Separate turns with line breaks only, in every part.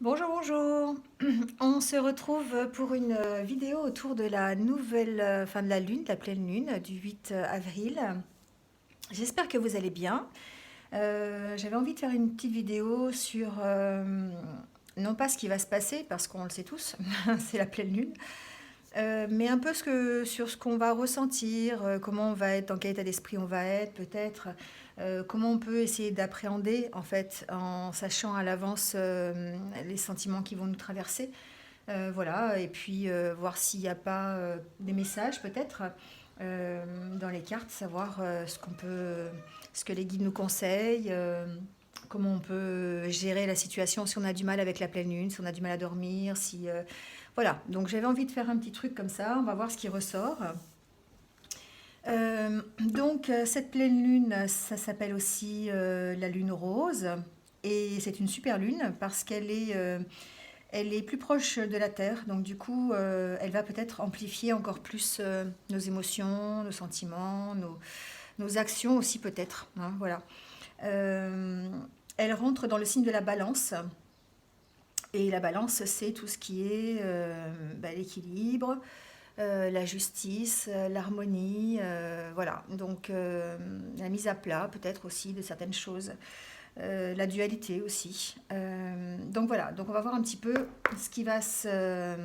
Bonjour, bonjour. On se retrouve pour une vidéo autour de la nouvelle, fin de la lune, de la pleine lune du 8 avril. J'espère que vous allez bien. J'avais envie de faire une petite vidéo sur, non pas ce qui va se passer, parce qu'on le sait tous, c'est la pleine lune, mais un peu sur ce qu'on va ressentir, comment on va être, dans quel état d'esprit on va être, peut-être, comment on peut essayer d'appréhender, en fait, en sachant à l'avance les sentiments qui vont nous traverser. Voilà, et puis voir s'il n'y a pas des messages, peut-être, dans les cartes, savoir ce que les guides nous conseillent. Comment on peut gérer la situation si on a du mal avec la pleine lune, si on a du mal à dormir, si voilà, donc j'avais envie de faire un petit truc comme ça, on va voir ce qui ressort. Cette pleine lune, ça s'appelle aussi la lune rose. Et c'est une super lune parce elle est plus proche de la Terre. Donc du coup, elle va peut-être amplifier encore plus nos émotions, nos sentiments, nos actions aussi peut-être, hein, voilà. Euh, Elle rentre dans le signe de la balance. Et la balance, c'est tout ce qui est l'équilibre, la justice, l'harmonie, voilà. Donc la mise à plat peut-être aussi de certaines choses, la dualité aussi. Donc voilà, donc on va voir un petit peu ce qui va se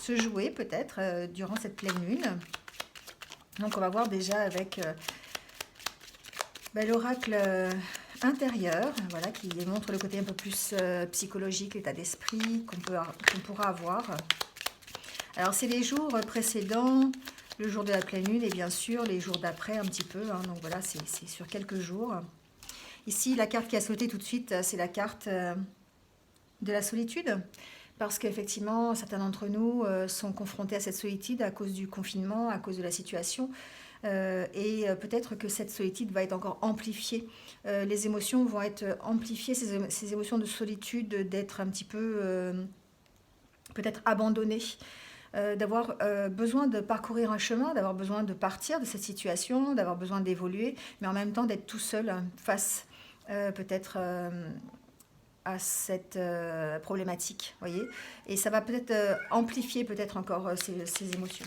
jouer peut-être durant cette pleine lune. Donc on va voir déjà avec l'oracle intérieur, voilà, qui montre le côté un peu plus psychologique, l'état d'esprit qu'on pourra avoir. Alors c'est les jours précédents, le jour de la pleine lune et bien sûr les jours d'après un petit peu, hein. Donc voilà, c'est sur quelques jours. Ici, la carte qui a sauté tout de suite, c'est la carte de la solitude. Parce qu'effectivement, certains d'entre nous sont confrontés à cette solitude à cause du confinement, à cause de la situation. Peut-être que cette solitude va être encore amplifiée. Les émotions vont être amplifiées, ces émotions de solitude, d'être un petit peu peut-être abandonnées, d'avoir besoin de parcourir un chemin, d'avoir besoin de partir de cette situation, d'avoir besoin d'évoluer, mais en même temps d'être tout seul face peut-être à cette problématique, voyez. Et ça va peut-être amplifier peut-être encore ces émotions.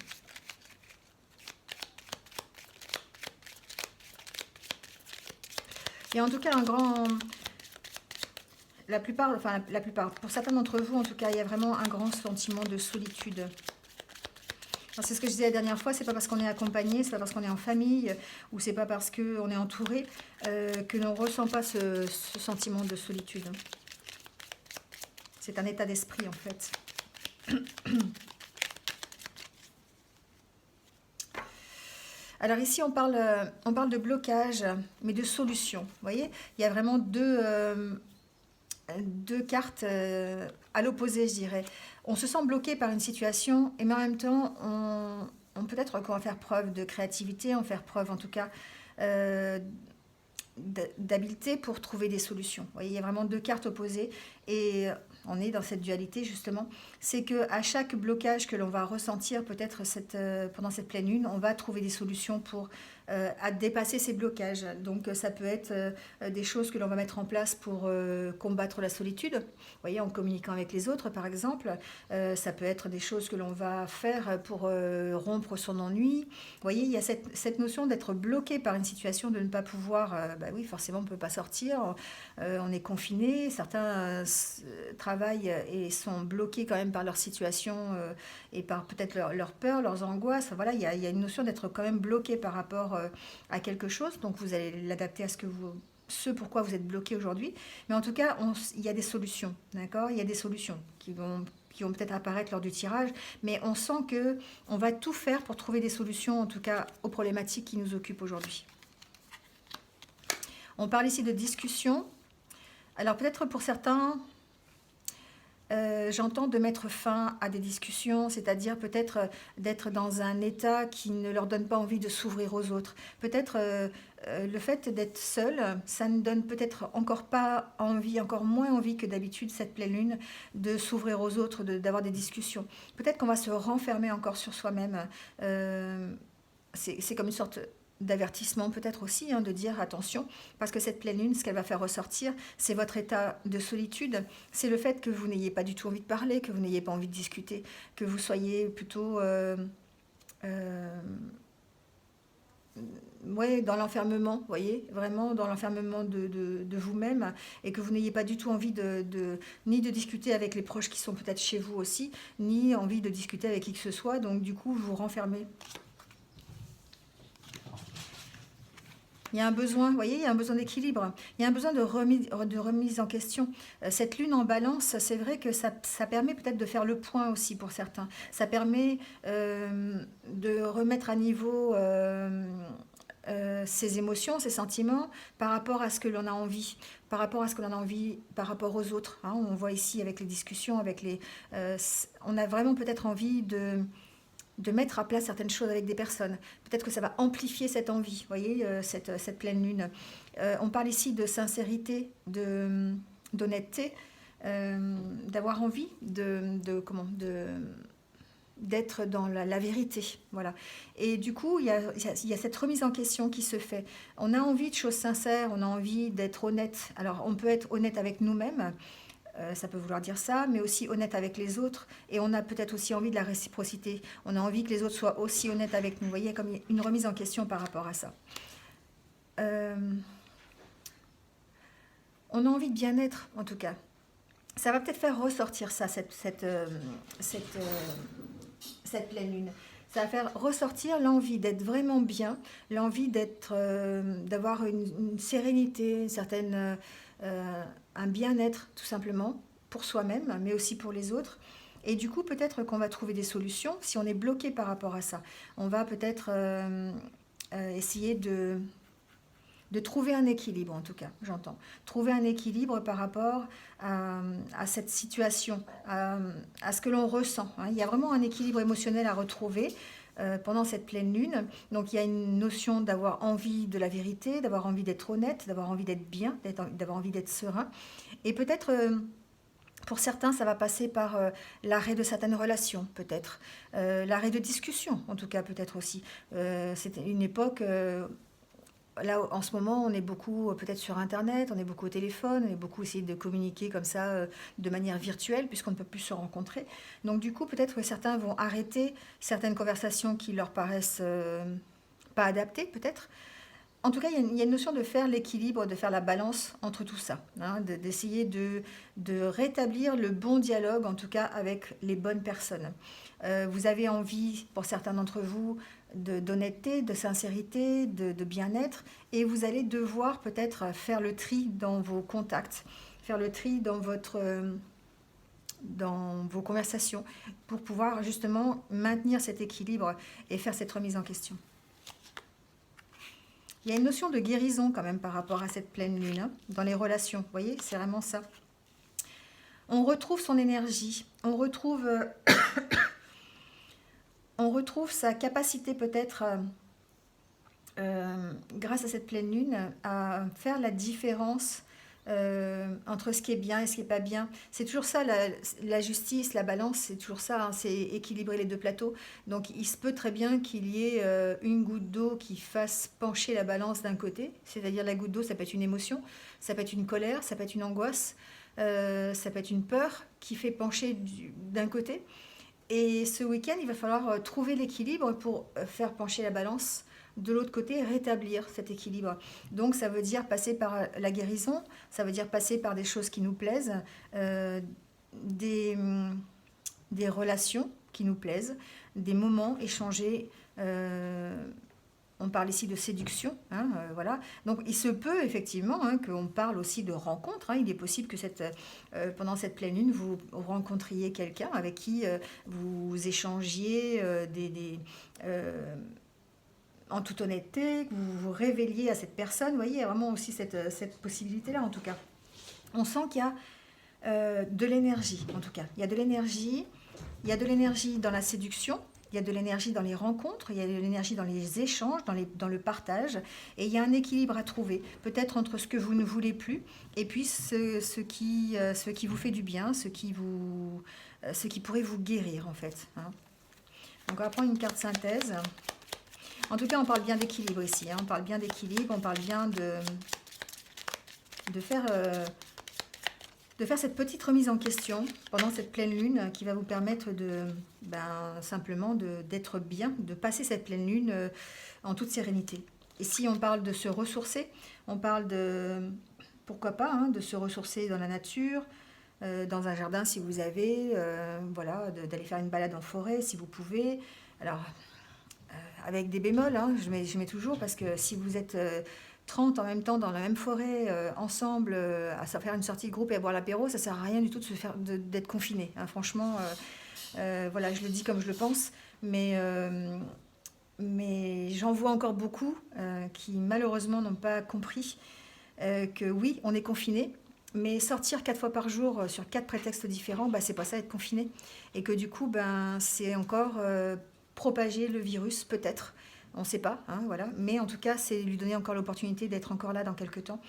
Et en tout cas, la plupart, pour certains d'entre vous, en tout cas, il y a vraiment un grand sentiment de solitude. C'est ce que je disais la dernière fois, c'est pas parce qu'on est accompagné, c'est pas parce qu'on est en famille, ou c'est pas parce qu'on est entouré que l'on ressent pas ce sentiment de solitude. C'est un état d'esprit en fait. Alors ici on parle de blocage, mais de solution. Vous voyez, il y a vraiment deux cartes à l'opposé, je dirais. On se sent bloqué par une situation, et mais en même temps, on peut-être qu'on va faire preuve de créativité, on va faire preuve en tout cas euh, d'habileté pour trouver des solutions. Vous voyez, il y a vraiment deux cartes opposées et on est dans cette dualité justement. C'est que à chaque blocage que l'on va ressentir peut-être pendant cette pleine lune, on va trouver des solutions pour à dépasser ces blocages. Donc ça peut être des choses que l'on va mettre en place pour combattre la solitude. Vous voyez, en communiquant avec les autres par exemple. Ça peut être des choses que l'on va faire pour rompre son ennui. Vous voyez, il y a cette notion d'être bloqué par une situation, de ne pas pouvoir, oui, forcément, on ne peut pas sortir, on est confiné, certains travaillent et sont bloqués quand même par leur situation et par peut-être leur peur, leurs angoisses. Enfin, voilà, il y a une notion d'être quand même bloqué par rapport à quelque chose, donc vous allez l'adapter à ce pourquoi vous êtes bloqué aujourd'hui. Mais en tout cas, il y a des solutions, d'accord. Il y a des solutions qui vont peut-être apparaître lors du tirage, mais on sent que on va tout faire pour trouver des solutions, en tout cas aux problématiques qui nous occupent aujourd'hui. On parle ici de discussion. Alors peut-être pour certains, j'entends de mettre fin à des discussions, c'est-à-dire peut-être d'être dans un état qui ne leur donne pas envie de s'ouvrir aux autres. Peut-être le fait d'être seul, ça ne donne peut-être encore pas envie, encore moins envie que d'habitude, cette pleine lune, de s'ouvrir aux autres, d'avoir des discussions. Peut-être qu'on va se renfermer encore sur soi-même. C'est comme une sorte d'avertissement peut-être aussi, hein, de dire attention, parce que cette pleine lune, ce qu'elle va faire ressortir, c'est votre état de solitude, c'est le fait que vous n'ayez pas du tout envie de parler, que vous n'ayez pas envie de discuter, que vous soyez plutôt euh, ouais, dans l'enfermement, vous voyez, vraiment dans l'enfermement de vous-même, et que vous n'ayez pas du tout envie ni de discuter avec les proches qui sont peut-être chez vous aussi, ni envie de discuter avec qui que ce soit, donc du coup vous vous renfermez. Il y a un besoin, vous voyez, il y a un besoin d'équilibre, il y a un besoin de remise en question. Cette lune en balance, c'est vrai que ça permet peut-être de faire le point aussi pour certains. Ça permet de remettre à niveau ses émotions, ses sentiments par rapport à ce que l'on a envie, par rapport à ce que l'on a envie, par rapport aux autres, hein. On voit ici avec les discussions, on a vraiment peut-être envie de mettre à plat certaines choses avec des personnes. Peut-être que ça va amplifier cette envie, vous voyez, cette pleine lune. On parle ici de sincérité, d'honnêteté, d'avoir envie d'être dans la vérité. Voilà. Et du coup, il y a cette remise en question qui se fait. On a envie de choses sincères, on a envie d'être honnête. Alors, on peut être honnête avec nous-mêmes, ça peut vouloir dire ça, mais aussi honnête avec les autres. Et on a peut-être aussi envie de la réciprocité. On a envie que les autres soient aussi honnêtes avec nous. Vous voyez, comme une remise en question par rapport à ça. Euh, on a envie de bien-être, en tout cas. Ça va peut-être faire ressortir ça, cette pleine lune. Ça va faire ressortir l'envie d'être vraiment bien, l'envie d'avoir une sérénité, un bien-être tout simplement pour soi-même, mais aussi pour les autres. Et du coup, peut-être qu'on va trouver des solutions si on est bloqué par rapport à ça. On va peut-être essayer de trouver un équilibre, en tout cas, j'entends. Trouver un équilibre par rapport à cette situation, à ce que l'on ressent, hein. Il y a vraiment un équilibre émotionnel à retrouver pendant cette pleine lune. Donc il y a une notion d'avoir envie de la vérité, d'avoir envie d'être honnête, d'avoir envie d'être bien, d'avoir envie d'être serein. Et peut-être... pour certains, ça va passer par l'arrêt de certaines relations, peut-être. L'arrêt de discussion, en tout cas, peut-être aussi. C'était une époque là, en ce moment, on est beaucoup peut-être sur Internet, on est beaucoup au téléphone, on est beaucoup essayé de communiquer comme ça de manière virtuelle puisqu'on ne peut plus se rencontrer. Donc du coup, peut-être que certains vont arrêter certaines conversations qui leur paraissent pas adaptées, peut-être. En tout cas, il y a une notion de faire l'équilibre, de faire la balance entre tout ça, hein, d'essayer de rétablir le bon dialogue, en tout cas avec les bonnes personnes. Vous avez envie, pour certains d'entre vous, d'honnêteté, de sincérité, de bien-être, et vous allez devoir peut-être faire le tri dans vos contacts, faire le tri dans vos conversations, pour pouvoir justement maintenir cet équilibre et faire cette remise en question. Il y a une notion de guérison quand même par rapport à cette pleine lune, hein, dans les relations. Vous voyez, c'est vraiment ça. On retrouve son énergie, on retrouve sa capacité peut-être, grâce à cette pleine lune, à faire la différence entre ce qui est bien et ce qui n'est pas bien. C'est toujours ça, la justice, la balance, c'est toujours ça, hein, c'est équilibrer les deux plateaux. Donc il se peut très bien qu'il y ait une goutte d'eau qui fasse pencher la balance d'un côté, c'est-à-dire la goutte d'eau, ça peut être une émotion, ça peut être une colère, ça peut être une angoisse, ça peut être une peur qui fait pencher d'un côté. Et ce week-end, il va falloir trouver l'équilibre pour faire pencher la balance de l'autre côté, rétablir cet équilibre. Donc ça veut dire passer par la guérison, ça veut dire passer par des choses qui nous plaisent, des relations qui nous plaisent, des moments échangés. On parle ici de séduction, hein, voilà. Donc il se peut effectivement, hein, qu'on parle aussi de rencontres, hein. Il est possible que pendant cette pleine lune, vous rencontriez quelqu'un avec qui vous échangiez en toute honnêteté, que vous vous révéliez à cette personne. Vous voyez, il y a vraiment aussi cette possibilité-là, en tout cas. On sent qu'il y a de l'énergie, en tout cas. Il y a de l'énergie dans la séduction, il y a de l'énergie dans les rencontres, il y a de l'énergie dans les échanges, dans le partage, et il y a un équilibre à trouver, peut-être entre ce que vous ne voulez plus, et puis ce qui vous fait du bien, ce qui pourrait vous guérir, en fait, hein. Donc on va prendre une carte synthèse. En tout cas, on parle bien d'équilibre ici. Hein. On parle bien d'équilibre, on parle bien de faire, cette petite remise en question pendant cette pleine lune qui va vous permettre simplement d'être bien, de passer cette pleine lune en toute sérénité. Et si on parle de se ressourcer, on parle pourquoi pas, hein, de se ressourcer dans la nature, dans un jardin si vous avez, voilà, d'aller faire une balade en forêt si vous pouvez. Alors, avec des bémols, hein, je mets toujours, parce que si vous êtes 30 en même temps dans la même forêt, ensemble, à faire une sortie de groupe et à boire l'apéro, ça sert à rien du tout d'être confiné. Hein, franchement, voilà, je le dis comme je le pense, mais j'en vois encore beaucoup qui malheureusement n'ont pas compris que oui, on est confiné, mais sortir 4 fois par jour sur 4 prétextes différents, c'est pas ça être confiné. Et que du coup, c'est encore propager le virus, peut-être. On ne sait pas, hein, voilà. Mais en tout cas, c'est lui donner encore l'opportunité d'être encore là dans quelques temps.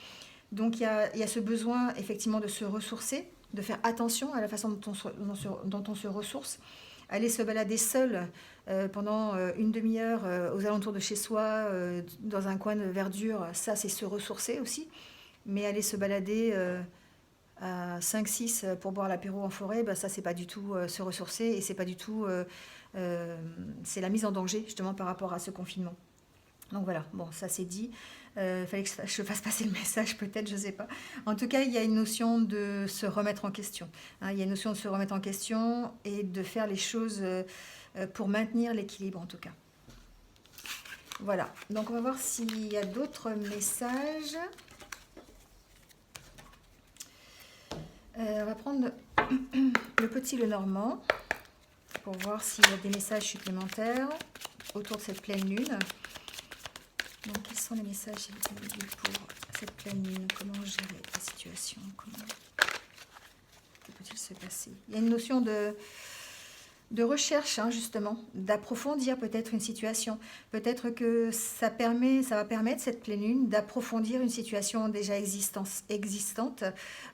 Donc il y a ce besoin effectivement de se ressourcer, de faire attention à la façon dont on se ressource. Aller se balader seul pendant une demi-heure aux alentours de chez soi, dans un coin de verdure, ça c'est se ressourcer aussi. Mais aller se balader à 5-6 pour boire l'apéro en forêt, ça c'est pas du tout se ressourcer, et c'est pas du tout c'est la mise en danger justement par rapport à ce confinement. Donc voilà, bon, ça c'est dit. Fallait que je fasse passer le message, peut-être, je sais pas. En tout cas, il y a une notion de se remettre en question. Hein, il y a une notion de se remettre en question et de faire les choses pour maintenir l'équilibre, en tout cas. Voilà, donc on va voir s'il y a d'autres messages. On va prendre le petit Lenormand pour voir s'il y a des messages supplémentaires autour de cette pleine lune. Donc, quels sont les messages pour cette pleine lune? Comment gérer la situation? Que peut-il se passer? Il y a une notion de recherche, hein, justement, d'approfondir peut-être une situation. Peut-être que ça va permettre, cette pleine lune, d'approfondir une situation déjà existante,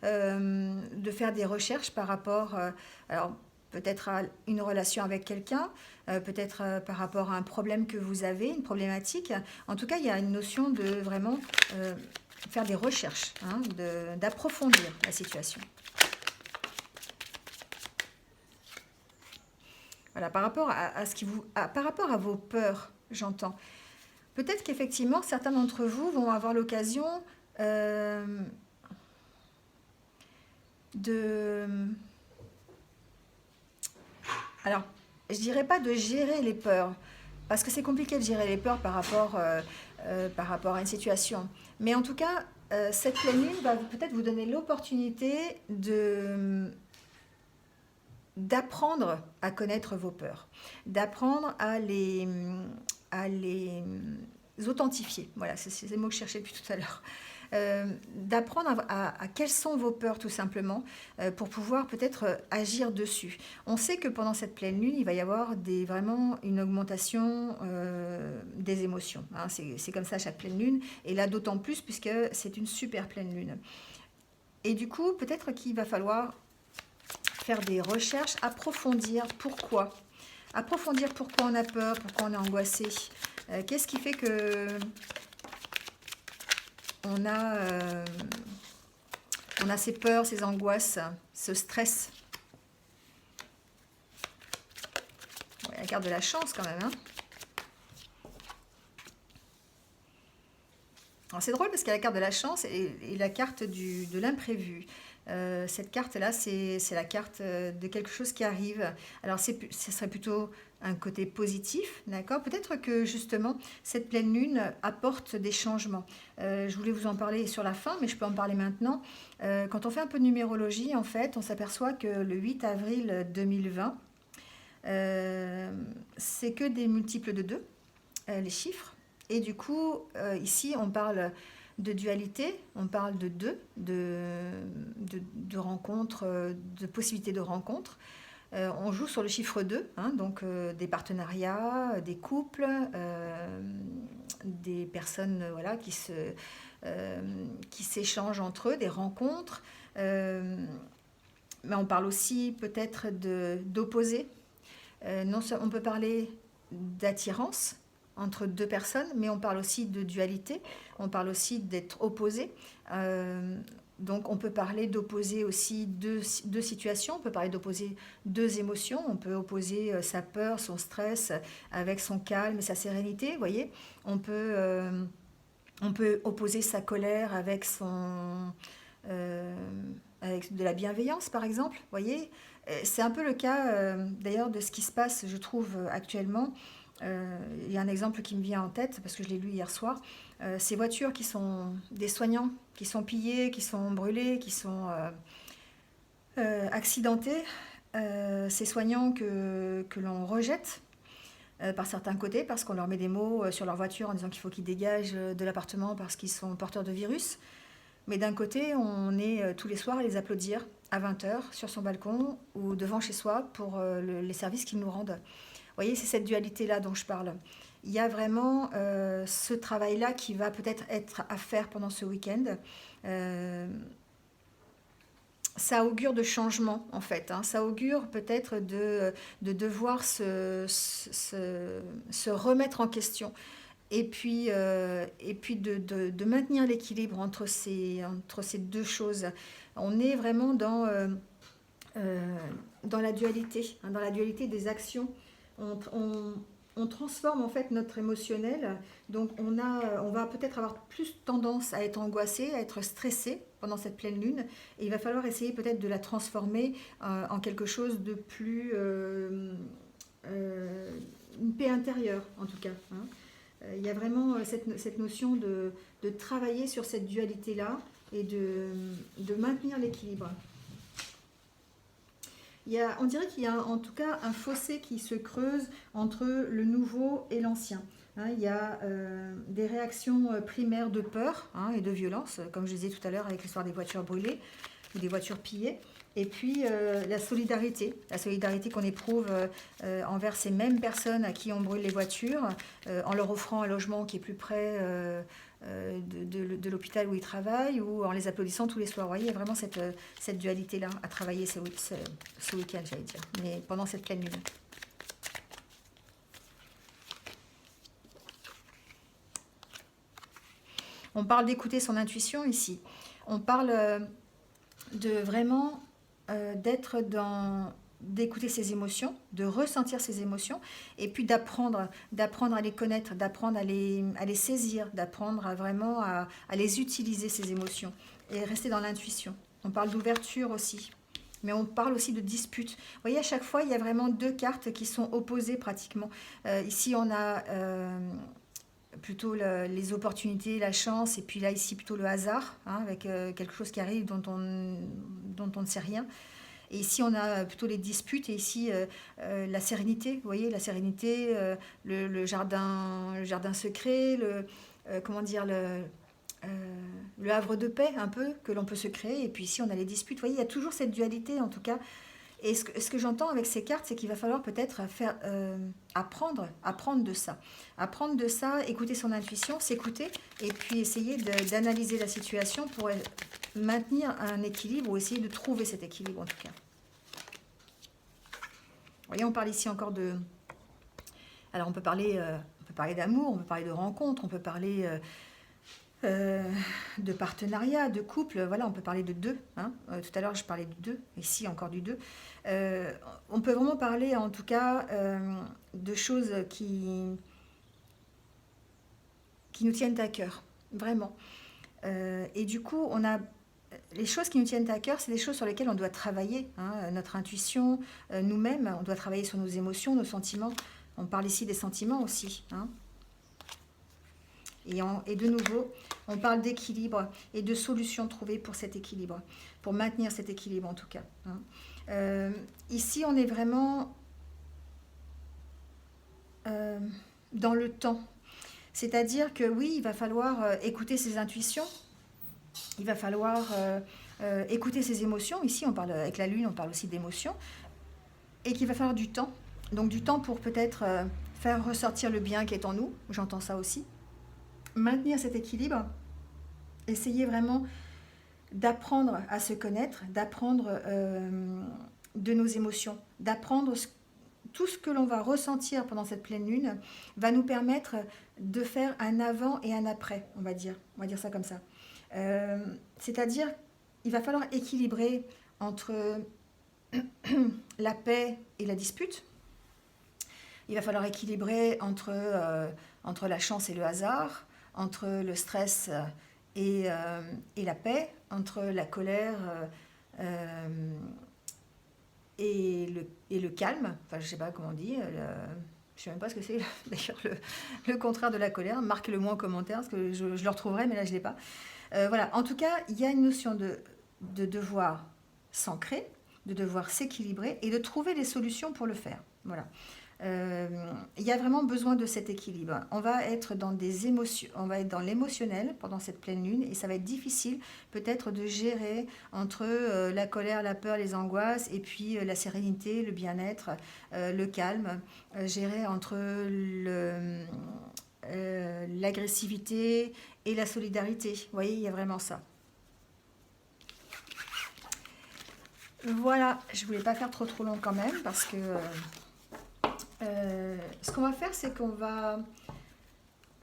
de faire des recherches par rapport, alors peut-être à une relation avec quelqu'un, peut-être par rapport à un problème que vous avez, une problématique. En tout cas, il y a une notion de vraiment faire des recherches, hein, d'approfondir la situation. Voilà, par rapport par rapport à vos peurs, j'entends. Peut-être qu'effectivement, certains d'entre vous vont avoir l'occasion de... Alors, je dirais pas de gérer les peurs, parce que c'est compliqué de gérer les peurs par rapport à une situation. Mais en tout cas, cette pleine lune va peut-être vous donner l'opportunité d'apprendre à connaître vos peurs, d'apprendre à les authentifier. Voilà, c'est le mot que je cherchais depuis tout à l'heure. D'apprendre à quelles sont vos peurs tout simplement, pour pouvoir peut-être agir dessus. On sait que pendant cette pleine lune, il va y avoir vraiment une augmentation des émotions. Hein. C'est comme ça chaque pleine lune, et là d'autant plus puisque c'est une super pleine lune. Et du coup, peut-être qu'il va falloir faire des recherches, approfondir pourquoi on a peur, pourquoi on est angoissé, qu'est-ce qui fait que on a ces peurs, ces angoisses, ce stress. Ouais, la carte de la chance quand même, hein. Alors c'est drôle parce qu'il y a la carte de la chance et la carte de l'imprévu. Cette carte-là, c'est la carte de quelque chose qui arrive. Alors, ce serait plutôt un côté positif, d'accord? Peut-être que justement, cette pleine lune apporte des changements. Je voulais vous en parler sur la fin, mais je peux en parler maintenant. Quand on fait un peu de numérologie, en fait, on s'aperçoit que le 8 avril 2020, c'est que des multiples de 2, les chiffres. Et du coup, ici, on parle de dualité, on parle de deux, de rencontres, de possibilités de rencontres. On joue sur le chiffre 2, hein, donc des partenariats, des couples, des personnes voilà, qui s'échangent entre eux, des rencontres. Mais on parle aussi peut-être d'opposés. On peut parler d'attirance, entre deux personnes, mais on parle aussi de dualité, on parle aussi d'être opposé. Donc on peut parler d'opposer aussi deux situations, on peut parler d'opposer deux émotions, on peut opposer sa peur, son stress avec son calme et sa sérénité, vous voyez. On peut, euh, on peut opposer sa colère euh, avec de la bienveillance, par exemple, vous voyez. C'est un peu le cas d'ailleurs de ce qui se passe, je trouve, actuellement. Il y a un exemple qui me vient en tête, parce que je l'ai lu hier soir. Ces voitures qui sont des soignants, qui sont pillées, qui sont brûlées, qui sont accidentés, ces soignants que l'on rejette par certains côtés, parce qu'on leur met des mots sur leur voiture en disant qu'il faut qu'ils dégagent de l'appartement parce qu'ils sont porteurs de virus. Mais d'un côté, on est tous les soirs à les applaudir à 20 h sur son balcon ou devant chez soi pour les services qu'ils nous rendent. Vous voyez, c'est cette dualité-là dont je parle. Il y a vraiment ce travail-là qui va peut-être être à faire pendant ce week-end. Euh, Ça augure de changement, en fait, hein. Ça augure peut-être de devoir se remettre en question. Et puis de maintenir l'équilibre entre ces deux choses. On est vraiment euh, dans la dualité, hein, dans la dualité des actions. On, on- on transforme en fait notre émotionnel, donc on va peut-être avoir plus tendance à être angoissé, à être stressé pendant cette pleine lune, et il va falloir essayer peut-être de la transformer en quelque chose de plus, euh, une paix intérieure en tout cas, hein. Il y a vraiment cette notion de travailler sur cette dualité-là et de maintenir l'équilibre. On dirait qu'il y a en tout cas un fossé qui se creuse entre le nouveau et l'ancien, hein. Il y a des réactions primaires de peur, hein, et de violence, comme je disais tout à l'heure avec l'histoire des voitures brûlées ou des voitures pillées. Et puis la solidarité qu'on éprouve envers ces mêmes personnes à qui on brûle les voitures, en leur offrant un logement qui est plus près de l'hôpital où ils travaillent, ou en les applaudissant tous les soirs. Vous voyez, il y a vraiment cette dualité-là à travailler ce week-end, j'allais dire, mais pendant cette pleine lune. On parle d'écouter son intuition ici. On parle de vraiment d'être d'écouter ses émotions, de ressentir ses émotions, et puis d'apprendre à les connaître, d'apprendre à les saisir, d'apprendre à les utiliser, ces émotions, et rester dans l'intuition. On parle d'ouverture aussi, mais on parle aussi de dispute. Vous voyez, à chaque fois, il y a vraiment deux cartes qui sont opposées pratiquement. Ici, on a plutôt les opportunités, la chance, et puis là, ici, plutôt le hasard, hein, avec quelque chose qui arrive dont on ne sait rien. Et ici, on a plutôt les disputes, et ici, la sérénité, vous voyez, la sérénité, le jardin secret, comment dire, le havre de paix, un peu, que l'on peut se créer. Et puis ici, on a les disputes. Vous voyez, il y a toujours cette dualité, en tout cas. Et ce que j'entends avec ces cartes, c'est qu'il va falloir peut-être apprendre de ça. Apprendre de ça, écouter son intuition, s'écouter, et puis essayer d'analyser la situation pour maintenir un équilibre, ou essayer de trouver cet équilibre, en tout cas. Vous voyez, on parle ici encore de... Alors, on peut parler d'amour, on peut parler de rencontre, on peut parler de partenariat, de couple. Voilà, on peut parler de deux, hein. Tout à l'heure, je parlais de deux, ici, encore du deux. On peut vraiment parler, en tout cas, de choses qui nous tiennent à cœur, vraiment. Et du coup, les choses qui nous tiennent à cœur, c'est des choses sur lesquelles on doit travailler, hein, notre intuition, nous-mêmes, on doit travailler sur nos émotions, nos sentiments. On parle ici des sentiments aussi, hein. Et de nouveau, on parle d'équilibre et de solutions trouvées pour cet équilibre, pour maintenir cet équilibre en tout cas, hein. Ici, on est vraiment dans le temps. C'est-à-dire que oui, il va falloir écouter ses intuitions, il va falloir écouter ses émotions. Ici, on parle avec la lune, on parle aussi d'émotions, et qu'il va falloir du temps. Donc du temps pour peut-être faire ressortir le bien qui est en nous, j'entends ça aussi. Maintenir cet équilibre, essayer vraiment d'apprendre à se connaître, d'apprendre de nos émotions, d'apprendre tout ce que l'on va ressentir pendant cette pleine lune va nous permettre de faire un avant et un après, on va dire ça comme ça. C'est-à-dire, il va falloir équilibrer entre la paix et la dispute. Il va falloir équilibrer entre la chance et le hasard, entre le stress et la paix, entre la colère et le calme. Enfin, je ne sais pas comment on dit. Je ne sais même pas ce que c'est, d'ailleurs, le contraire de la colère. Marquez-le-moi en commentaire, parce que je le retrouverai, mais là, je ne l'ai pas. Voilà. En tout cas, il y a une notion de devoir s'ancrer, de devoir s'équilibrer et de trouver des solutions pour le faire. Voilà. Il y a vraiment besoin de cet équilibre. On va être dans des émotions, on va être dans l'émotionnel pendant cette pleine lune et ça va être difficile peut-être de gérer entre la colère, la peur, les angoisses et puis la sérénité, le bien-être, le calme, gérer entre l'agressivité et la solidarité. Vous voyez, il y a vraiment ça. Voilà, je voulais pas faire trop long quand même parce que ce qu'on va faire, c'est qu'on va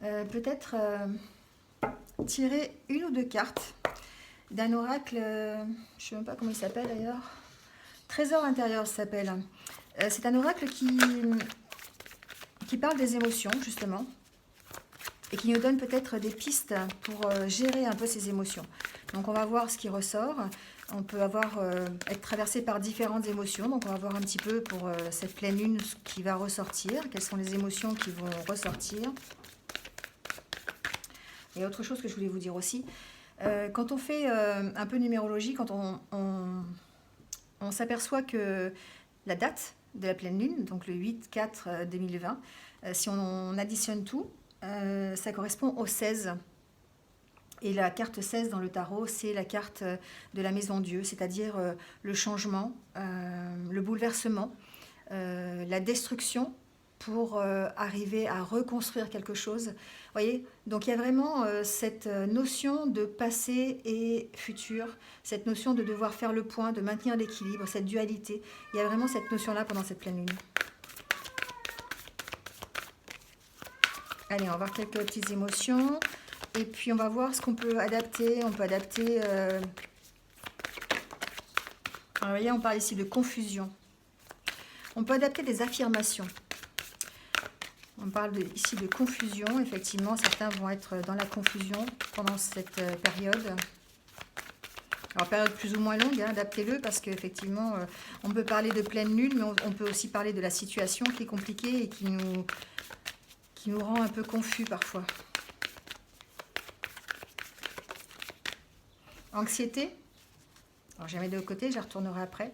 peut-être tirer une ou deux cartes d'un oracle, je ne sais même pas comment il s'appelle d'ailleurs, Trésor intérieur s'appelle. C'est un oracle qui parle des émotions justement et qui nous donne peut-être des pistes pour gérer un peu ces émotions. Donc on va voir ce qui ressort. On peut être traversé par différentes émotions. Donc on va voir un petit peu pour cette pleine lune ce qui va ressortir. Quelles sont les émotions qui vont ressortir. Et autre chose que je voulais vous dire aussi. Quand on fait un peu de numérologie, quand on s'aperçoit que la date de la pleine lune, donc le 8-4-2020, si on additionne tout, ça correspond au 16. Et la carte 16 dans le tarot, c'est la carte de la maison Dieu, c'est-à-dire le changement, le bouleversement, la destruction pour arriver à reconstruire quelque chose. Vous voyez, donc il y a vraiment cette notion de passé et futur, cette notion de devoir faire le point, de maintenir l'équilibre, cette dualité. Il y a vraiment cette notion-là pendant cette pleine lune. Allez, on va voir quelques petites émotions. Et puis, on va voir ce qu'on peut adapter. On peut adapter... Alors, vous voyez, on parle ici de confusion. On peut adapter des affirmations. On parle ici de confusion. Effectivement, certains vont être dans la confusion pendant cette période. Alors, période plus ou moins longue, hein, adaptez-le parce qu'effectivement, on peut parler de pleine lune, mais on peut aussi parler de la situation qui est compliquée et qui nous rend un peu confus parfois. Anxiété. Alors, je la mets de côté, je la retournerai après.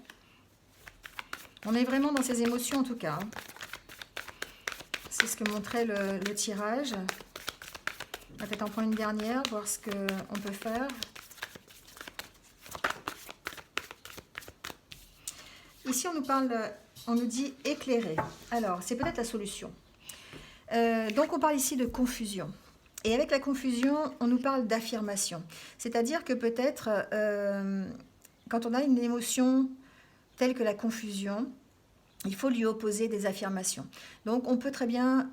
On est vraiment dans ces émotions en tout cas. Hein. C'est ce que montrait le tirage. On va peut-être en prendre une dernière, voir ce qu'on peut faire. Ici, on nous dit éclairer. Alors, c'est peut-être la solution. Donc, on parle ici de confusion. Et avec la confusion, on nous parle d'affirmation. C'est-à-dire que peut-être, quand on a une émotion telle que la confusion, il faut lui opposer des affirmations. Donc, on peut très bien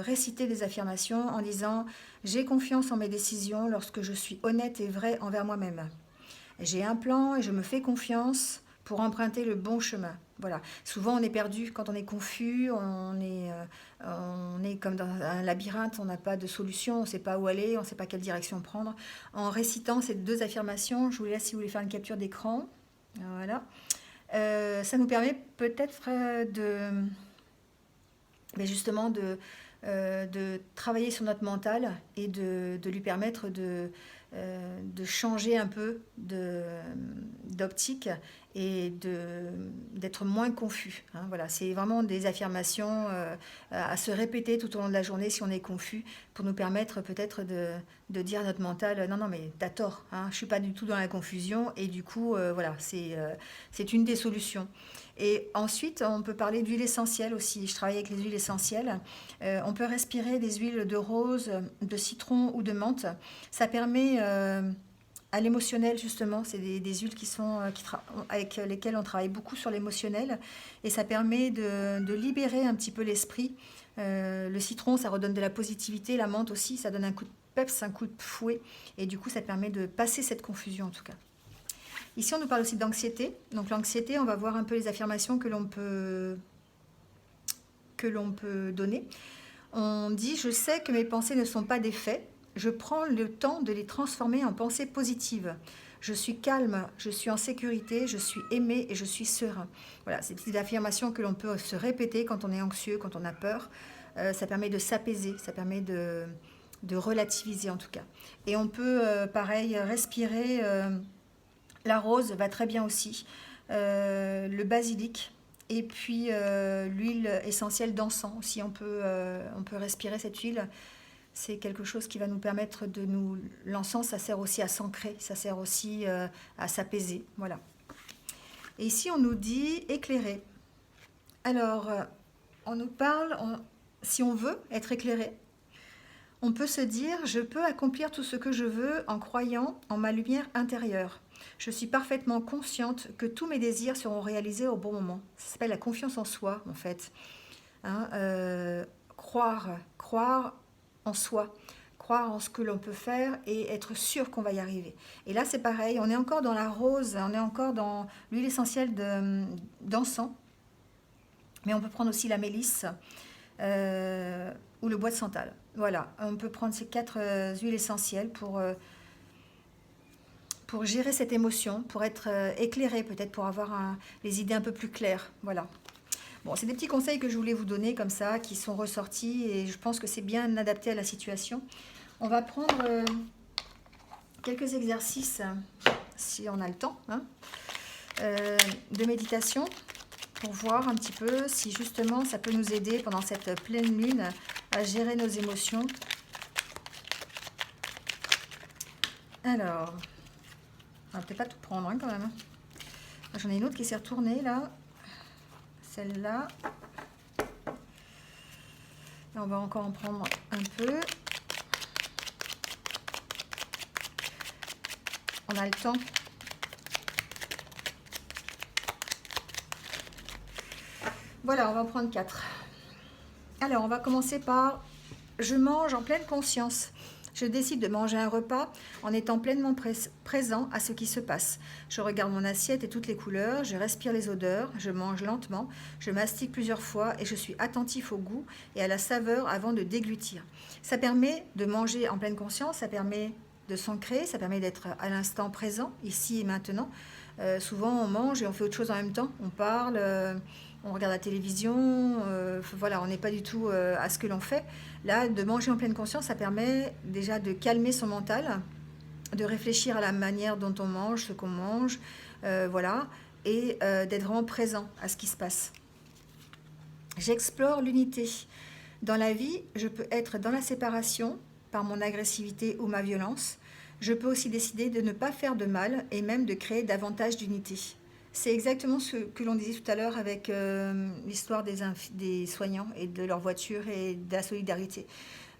réciter des affirmations en disant « J'ai confiance en mes décisions lorsque je suis honnête et vrai envers moi-même. J'ai un plan et je me fais confiance pour emprunter le bon chemin. » Voilà. Souvent, on est perdu quand on est confus, on est comme dans un labyrinthe, on n'a pas de solution, on ne sait pas où aller, on ne sait pas quelle direction prendre. En récitant ces deux affirmations, je vous laisse si vous voulez faire une capture d'écran. Voilà. Ça nous permet peut-être justement de travailler sur notre mental et de lui permettre de changer un peu d'optique et d'être moins confus. Hein, voilà, c'est vraiment des affirmations à se répéter tout au long de la journée si on est confus, pour nous permettre peut-être de dire à notre mental non mais t'as tort, hein, je suis pas du tout dans la confusion, et du coup voilà, c'est une des solutions. Et ensuite, on peut parler d'huile essentielle aussi. Je travaille avec les huiles essentielles. On peut respirer des huiles de rose, de citron ou de menthe. Ça permet à l'émotionnel justement. C'est des huiles avec lesquelles on travaille beaucoup sur l'émotionnel et ça permet de libérer un petit peu l'esprit. Le citron, ça redonne de la positivité, la menthe aussi, ça donne un coup de peps, un coup de fouet et du coup ça permet de passer cette confusion en tout cas. Ici on nous parle aussi d'anxiété. Donc l'anxiété, on va voir un peu les affirmations que l'on peut donner. On dit: je sais que mes pensées ne sont pas des faits. Je prends le temps de les transformer en pensées positives. Je suis calme, je suis en sécurité, je suis aimé et je suis serein. Voilà, c'est des affirmations que l'on peut se répéter quand on est anxieux, quand on a peur. Ça permet de s'apaiser, ça permet de relativiser en tout cas. Et on peut, pareil, respirer. La rose va très bien aussi. Le basilic. Et puis l'huile essentielle d'encens aussi, on peut respirer cette huile. C'est quelque chose qui va nous permettre de nous... L'encens, ça sert aussi à s'ancrer, ça sert aussi à s'apaiser. Voilà. Et ici, on nous dit éclairer. Alors, on nous parle, si on veut être éclairé, on peut se dire: je peux accomplir tout ce que je veux en croyant en ma lumière intérieure. Je suis parfaitement consciente que tous mes désirs seront réalisés au bon moment. Ça s'appelle la confiance en soi, en fait. Hein, croire en soi, croire en ce que l'on peut faire et être sûr qu'on va y arriver. Et là, c'est pareil, on est encore dans la rose, on est encore dans l'huile essentielle d'encens, mais on peut prendre aussi la mélisse ou le bois de santal. Voilà, on peut prendre ces 4 huiles essentielles pour gérer cette émotion, pour être éclairé, peut-être pour avoir les idées un peu plus claires. Voilà. Bon, c'est des petits conseils que je voulais vous donner comme ça, qui sont ressortis et je pense que c'est bien adapté à la situation. On va prendre quelques exercices, si on a le temps, hein, de méditation pour voir un petit peu si justement ça peut nous aider pendant cette pleine lune à gérer nos émotions. Alors, on va peut-être pas tout prendre hein, quand même. J'en ai une autre qui s'est retournée là. Celle-là. On va encore en prendre un peu. On a le temps. Voilà, on va en prendre 4. Alors, on va commencer par: je mange en pleine conscience. Je décide de manger un repas en étant pleinement présent à ce qui se passe. Je regarde mon assiette et toutes les couleurs, je respire les odeurs, je mange lentement, je mastique plusieurs fois et je suis attentif au goût et à la saveur avant de déglutir. Ça permet de manger en pleine conscience, ça permet de s'ancrer, ça permet d'être à l'instant présent, ici et maintenant. Souvent, on mange et on fait autre chose en même temps. On parle, on regarde la télévision, voilà, on n'est pas du tout à ce que l'on fait. Là, de manger en pleine conscience, ça permet déjà de calmer son mental, de réfléchir à la manière dont on mange, ce qu'on mange, voilà, et d'être vraiment présent à ce qui se passe. J'explore l'unité. Dans la vie, je peux être dans la séparation par mon agressivité ou ma violence. Je peux aussi décider de ne pas faire de mal et même de créer davantage d'unité. C'est exactement ce que l'on disait tout à l'heure avec l'histoire des soignants et de leur voiture et de la solidarité.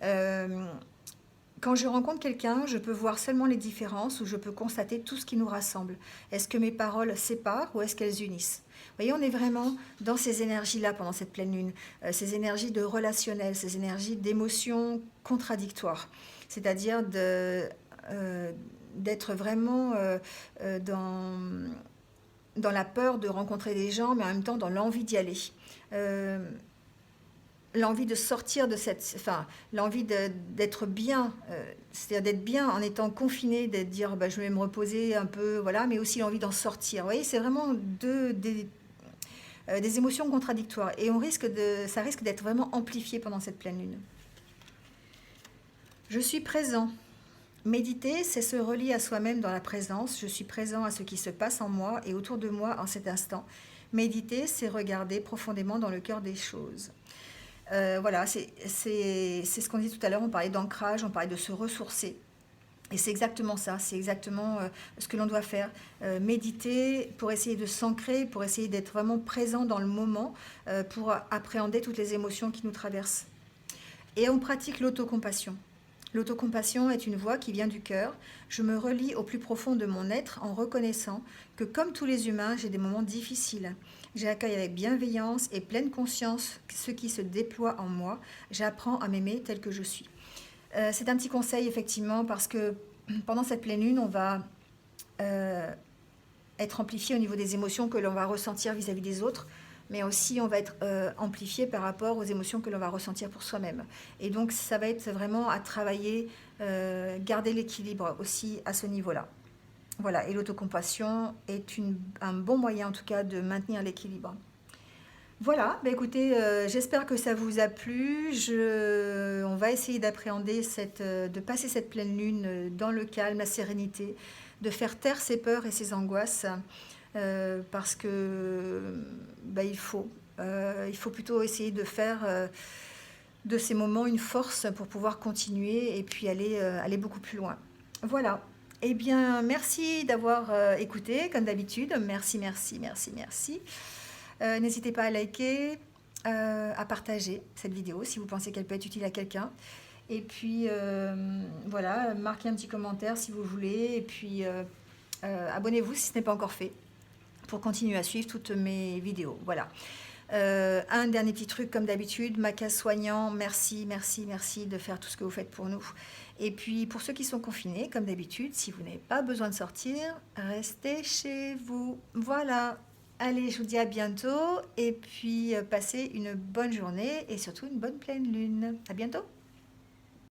Quand je rencontre quelqu'un, je peux voir seulement les différences ou je peux constater tout ce qui nous rassemble. Est-ce que mes paroles séparent ou est-ce qu'elles unissent ? Vous voyez, on est vraiment dans ces énergies-là pendant cette pleine lune, ces énergies de relationnel, ces énergies d'émotions contradictoires. C'est-à-dire d'être vraiment dans la peur de rencontrer des gens, mais en même temps dans l'envie d'y aller. L'envie de sortir de l'envie d'être bien, c'est-à-dire d'être bien en étant confiné, d'être dire je vais me reposer un peu, voilà, mais aussi l'envie d'en sortir. Vous voyez, c'est vraiment des émotions contradictoires et ça risque d'être vraiment amplifié pendant cette pleine lune. Je suis présent. Méditer, c'est se relier à soi-même dans la présence. Je suis présent à ce qui se passe en moi et autour de moi en cet instant. Méditer, c'est regarder profondément dans le cœur des choses. Voilà, c'est ce qu'on dit tout à l'heure, on parlait d'ancrage, on parlait de se ressourcer. Et c'est exactement ça, c'est exactement ce que l'on doit faire. Méditer pour essayer de s'ancrer, pour essayer d'être vraiment présent dans le moment, pour appréhender toutes les émotions qui nous traversent. Et on pratique l'autocompassion. L'autocompassion est une voix qui vient du cœur. Je me relie au plus profond de mon être en reconnaissant que comme tous les humains, j'ai des moments difficiles. J'accueille avec bienveillance et pleine conscience ce qui se déploie en moi. J'apprends à m'aimer tel que je suis. C'est un petit conseil effectivement parce que pendant cette pleine lune, on va euh, être amplifié au niveau des émotions que l'on va ressentir vis-à-vis des autres, mais aussi on va être amplifié par rapport aux émotions que l'on va ressentir pour soi-même. Et donc ça va être vraiment à travailler, garder l'équilibre aussi à ce niveau-là. Voilà, et l'autocompassion est un bon moyen en tout cas de maintenir l'équilibre. Voilà, bah écoutez, j'espère que ça vous a plu. On va essayer d'appréhender de passer cette pleine lune dans le calme, la sérénité, de faire taire ses peurs et ses angoisses, parce que bah, il faut plutôt essayer de faire de ces moments une force pour pouvoir continuer et puis aller beaucoup plus loin. Voilà. Eh bien, merci d'avoir écouté, comme d'habitude. Merci, merci, merci, merci. N'hésitez pas à liker, à partager cette vidéo si vous pensez qu'elle peut être utile à quelqu'un. Et puis, voilà, marquez un petit commentaire si vous voulez. Et puis, abonnez-vous si ce n'est pas encore fait pour continuer à suivre toutes mes vidéos. Voilà. Un dernier petit truc, comme d'habitude, Macas Soignant, merci, merci, merci de faire tout ce que vous faites pour nous. Et puis, pour ceux qui sont confinés, comme d'habitude, si vous n'avez pas besoin de sortir, restez chez vous. Voilà. Allez, je vous dis à bientôt et puis passez une bonne journée et surtout une bonne pleine lune. À bientôt.